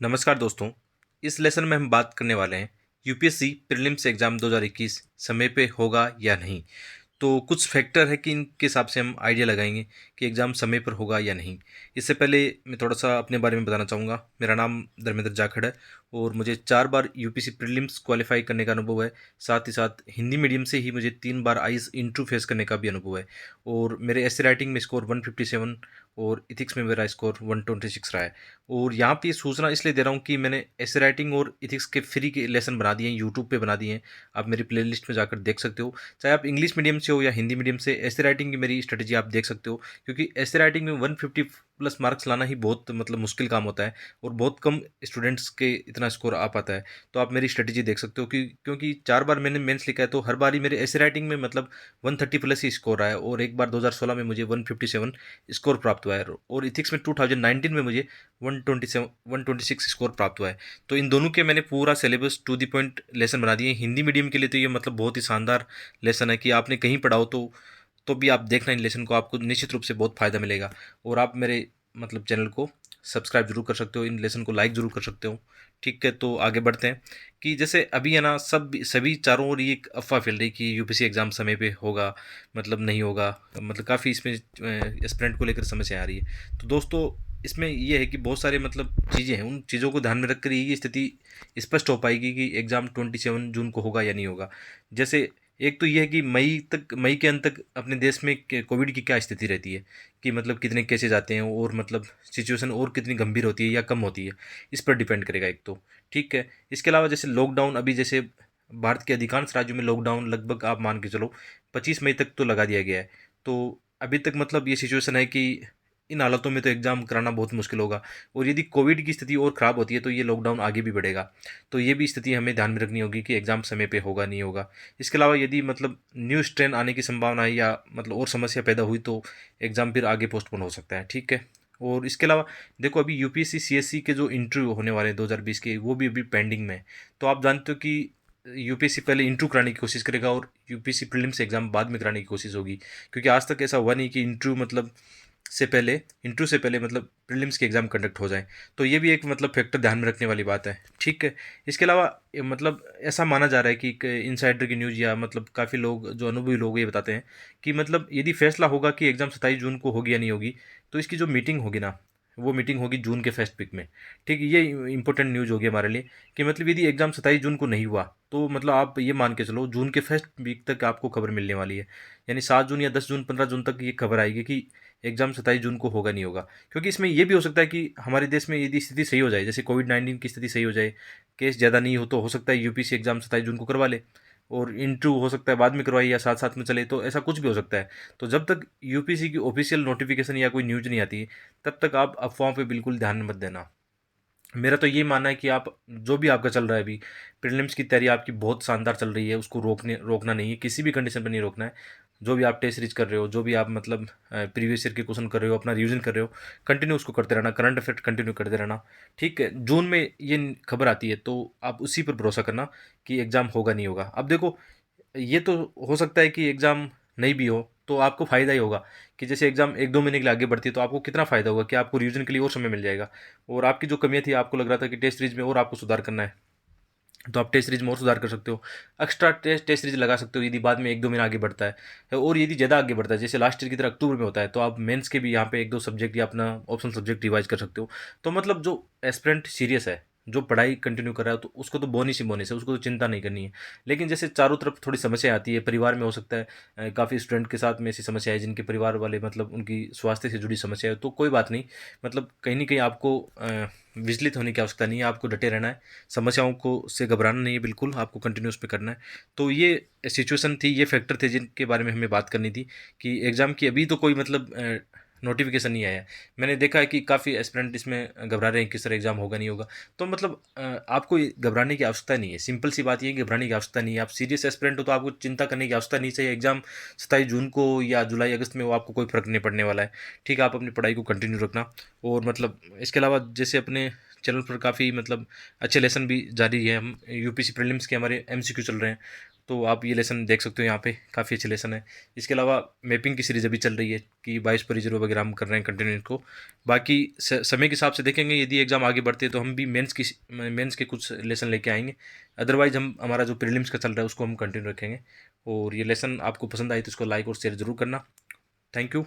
नमस्कार दोस्तों। इस लेसन में हम बात करने वाले हैं यूपीएससी प्रीलिम्स एग्ज़ाम 2021 समय पे होगा या नहीं। तो कुछ फैक्टर है कि इनके हिसाब से हम आइडिया लगाएंगे कि एग्ज़ाम समय पर होगा या नहीं। इससे पहले मैं थोड़ा सा अपने बारे में बताना चाहूँगा। मेरा नाम धर्मेंद्र जाखड़ है और मुझे 4 बार यूपीएससी प्रीलिम्स क्वालिफाई करने का अनुभव है। साथ ही साथ हिंदी मीडियम से ही मुझे 3 बार आईएएस इंटरव्यू फेस करने का भी अनुभव है और मेरे एसए राइटिंग में स्कोर 157 और इथिक्स में मेरा स्कोर 126 रहा है। और यहाँ पे ये सूचना इसलिए दे रहा हूँ कि मैंने एसे राइटिंग और इथिक्स के फ्री के लेसन बना दिए हैं, यूट्यूब पे बना दिए हैं। आप मेरी प्लेलिस्ट में जाकर देख सकते हो। चाहे आप इंग्लिश मीडियम से हो या हिंदी मीडियम से, एसे राइटिंग की मेरी स्ट्रेटजी आप देख सकते हो। क्योंकि एसे राइटिंग में 150 प्लस मार्क्स लाना ही बहुत मतलब मुश्किल काम होता है और बहुत कम स्टूडेंट्स के इतना स्कोर आ पाता है। तो आप मेरी स्ट्रेटजी देख सकते हो कि क्योंकि 4 बार मैंने मेंस लिखा है तो हर बार ही मेरे एसे राइटिंग में मतलब 130 प्लस ही स्कोर आया और एक बार 2016 में मुझे 157 स्कोर प्राप्त हुआ है और इथिक्स में 2019 में मुझे 127 126 स्कोर प्राप्त हुआ है। तो इन दोनों के मैंने पूरा syllabus to the point lesson बना दिए। हिंदी मीडियम के लिए तो ये मतलब बहुत ही शानदार लेसन है कि आपने कहीं पढ़ा हो तो भी आप देखना इन लेसन को, आपको निश्चित रूप से बहुत फ़ायदा मिलेगा। और आप मेरे मतलब चैनल को सब्सक्राइब जरूर कर सकते हो, इन लेसन को लाइक जरूर कर सकते हो। ठीक है, तो आगे बढ़ते हैं कि जैसे अभी है ना सभी चारों ओर ये एक अफवाह फैल रही कि यूपीएससी एग्ज़ाम समय पे होगा मतलब नहीं होगा। मतलब काफ़ी इसमें एस्पिरेंट को लेकर समस्या आ रही है। तो दोस्तों इसमें ये है कि बहुत सारे मतलब चीज़ें हैं, उन चीज़ों को ध्यान में रखकर ये स्थिति स्पष्ट हो पाएगी कि एग्ज़ाम 27 जून को होगा या नहीं होगा। जैसे एक तो ये है कि मई के अंत तक अपने देश में कोविड की क्या स्थिति रहती है, कि मतलब कितने केसेज आते हैं और मतलब सिचुएशन और कितनी गंभीर होती है या कम होती है, इस पर डिपेंड करेगा एक तो। ठीक है, इसके अलावा जैसे लॉकडाउन अभी जैसे भारत के अधिकांश राज्यों में लॉकडाउन लगभग आप मान के चलो 25 मई तक तो लगा दिया गया है। तो अभी तक मतलब ये सिचुएशन है कि इन हालातों में तो एग्ज़ाम कराना बहुत मुश्किल होगा और यदि कोविड की स्थिति और ख़राब होती है तो ये लॉकडाउन आगे भी बढ़ेगा। तो ये भी स्थिति हमें ध्यान में रखनी होगी कि एग्ज़ाम समय पे होगा नहीं होगा। इसके अलावा यदि मतलब न्यू स्ट्रेन आने की संभावना है या मतलब और समस्या पैदा हुई तो एग्ज़ाम फिर आगे पोस्टपोन हो सकता है। ठीक है, और इसके अलावा देखो अभी यूपीएससी सीएससी के जो इंटरव्यू होने वाले हैं 2020 के, वो भी अभी पेंडिंग में है। तो आप जानते हो कि यूपीएससी पहले इंटरव्यू कराने की कोशिश करेगा और यूपीएससी प्रीलिम्स एग्ज़ाम बाद में कराने की कोशिश होगी। क्योंकि आज तक ऐसा हुआ नहीं कि इंटरव्यू से पहले मतलब प्रीलिम्स के एग्ज़ाम कंडक्ट हो जाए। तो ये भी एक मतलब फैक्टर ध्यान में रखने वाली बात है। ठीक है, इसके अलावा मतलब ऐसा माना जा रहा है कि इनसाइडर की न्यूज़ या मतलब काफ़ी लोग जो अनुभवी लोग ये बताते हैं कि मतलब यदि फैसला होगा कि एग्ज़ाम 27 जून को होगी या नहीं होगी, तो इसकी जो मीटिंग होगी ना, वो मीटिंग होगी जून के फर्स्ट वीक में। ठीक है, ये इंपॉर्टेंट न्यूज़ होगी हमारे लिए कि मतलब यदि एग्ज़ाम 27 जून को नहीं हुआ तो मतलब आप ये मान के चलो जून के फर्स्ट वीक तक आपको खबर मिलने वाली है। यानी 7 जून या 10 जून 15 जून तक ये खबर आएगी कि एग्ज़ाम 27 जून को होगा नहीं होगा। क्योंकि इसमें ये भी हो सकता है कि हमारे देश में यदि स्थिति सही हो जाए, जैसे कोविड-19 की स्थिति सही हो जाए, केस ज़्यादा नहीं हो, तो हो सकता है यूपीएससी एग्ज़ाम 27 जून को करवा ले और इंटरव्यू हो सकता है बाद में करवाए या साथ-साथ में चले, तो ऐसा कुछ भी हो सकता है। तो जब तक यूपीएससी की ऑफ़िशियल नोटिफ़िकेशन या कोई न्यूज़ नहीं आती, तब तक आप अफ़वाहों पे बिल्कुल ध्यान मत देना। मेरा तो ये मानना है कि आप जो भी आपका चल रहा है अभी, प्रीलिम्स की तैयारी आपकी बहुत शानदार चल रही है, उसको रोकना नहीं है, किसी भी कंडीशन पे नहीं रोकना है। जो भी आप टेस्ट सीरीज़ कर रहे हो, जो भी आप मतलब प्रीवियस ईयर के क्वेश्चन कर रहे हो, अपना रिवीजन कर रहे हो, कंटिन्यू उसको करते रहना, करंट अफेयर कंटिन्यू करते रहना। ठीक है, जून में ये खबर आती है तो आप उसी पर भरोसा करना कि एग्ज़ाम होगा नहीं होगा। अब देखो ये तो हो सकता है कि एग्ज़ाम नहीं भी हो, तो आपको फ़ायदा ही होगा कि जैसे एग्ज़ाम 1-2 महीने के लिए आगे बढ़ती है, तो आपको कितना फ़ायदा होगा कि आपको रिवीज़न के लिए और समय मिल जाएगा। और आपकी जो कमियाँ थी, आपको लग रहा था कि टेस्ट सीरीज़ में और आपको सुधार करना है, तो आप टेस्ट सीरीज़ में और सुधार कर सकते हो। एक्स्ट्रा टेस्ट सीरीज़ लगा सकते हो यदि बाद में 1-2 महीना आगे बढ़ता है। और यदि ज़्यादा आगे बढ़ता है, जैसे लास्ट ईयर की तरह अक्टूबर में होता है, तो आप मेंस के भी यहाँ पे 1-2 सब्जेक्ट या अपना ऑप्शनल सब्जेक्ट रिवाइज़ कर सकते हो। तो मतलब जो एस्पिरेंट सीरियस है, जो पढ़ाई कंटिन्यू कर रहा है, तो उसको तो बोनस ही बोनस है, उसको तो चिंता नहीं करनी है। लेकिन जैसे चारों तरफ थोड़ी समस्या आती है, परिवार में हो सकता है काफ़ी स्टूडेंट के साथ में ऐसी समस्या है जिनके परिवार वाले मतलब उनकी स्वास्थ्य से जुड़ी समस्या है, तो कोई बात नहीं। मतलब कहीं न कहीं आपको विचलित होने की आवश्यकता नहीं है, आपको डटे रहना है। समस्याओं को से घबराना नहीं है बिल्कुल, आपको कंटिन्यू उस पे करना है। तो ये सिचुएशन थी, ये फैक्टर थे जिनके बारे में हमें बात करनी थी कि एग्ज़ाम की अभी तो कोई मतलब नोटिफ़िकेशन नहीं आया है। मैंने देखा है कि काफ़ी एस्पिरेंट इसमें घबरा रहे हैं किस तरह एग्ज़ाम होगा नहीं होगा। तो मतलब आपको ये घबराने की आवश्यकता नहीं है। सिंपल सी बात ये है कि घबराने की आवश्यकता नहीं है। आप सीरियस एस्पिरेंट हो तो आपको चिंता करने की आवश्यकता नहीं चाहिए। एग्ज़ाम 27 जून को या जुलाई अगस्त में वो आपको कोई फ़र्क नहीं पड़ने वाला है। ठीक है, आप अपनी पढ़ाई को कंटिन्यू रखना। और मतलब इसके अलावा जैसे अपने चैनल पर काफ़ी मतलब अच्छे लेसन भी जारी है। हम यूपीएससी प्रीलिम्स के हमारे एमसीक्यू चल रहे हैं। तो आप ये लेसन देख सकते हो, यहाँ पे काफ़ी अच्छे लेसन है। इसके अलावा मैपिंग की सीरीज़ अभी चल रही है कि 22/0 वगैरह हम कर रहे हैं कंटिन्यू को। बाकी समय के हिसाब से देखेंगे, यदि एग्ज़ाम आगे बढ़ते हैं तो हम भी मेंस के कुछ लेसन लेके आएंगे। अदरवाइज हम हमारा जो प्रीलिम्स का चल रहा है उसको हम कंटिन्यू रखेंगे। और ये लेसन आपको पसंद आए तो इसको लाइक और शेयर ज़रूर करना। Thank you.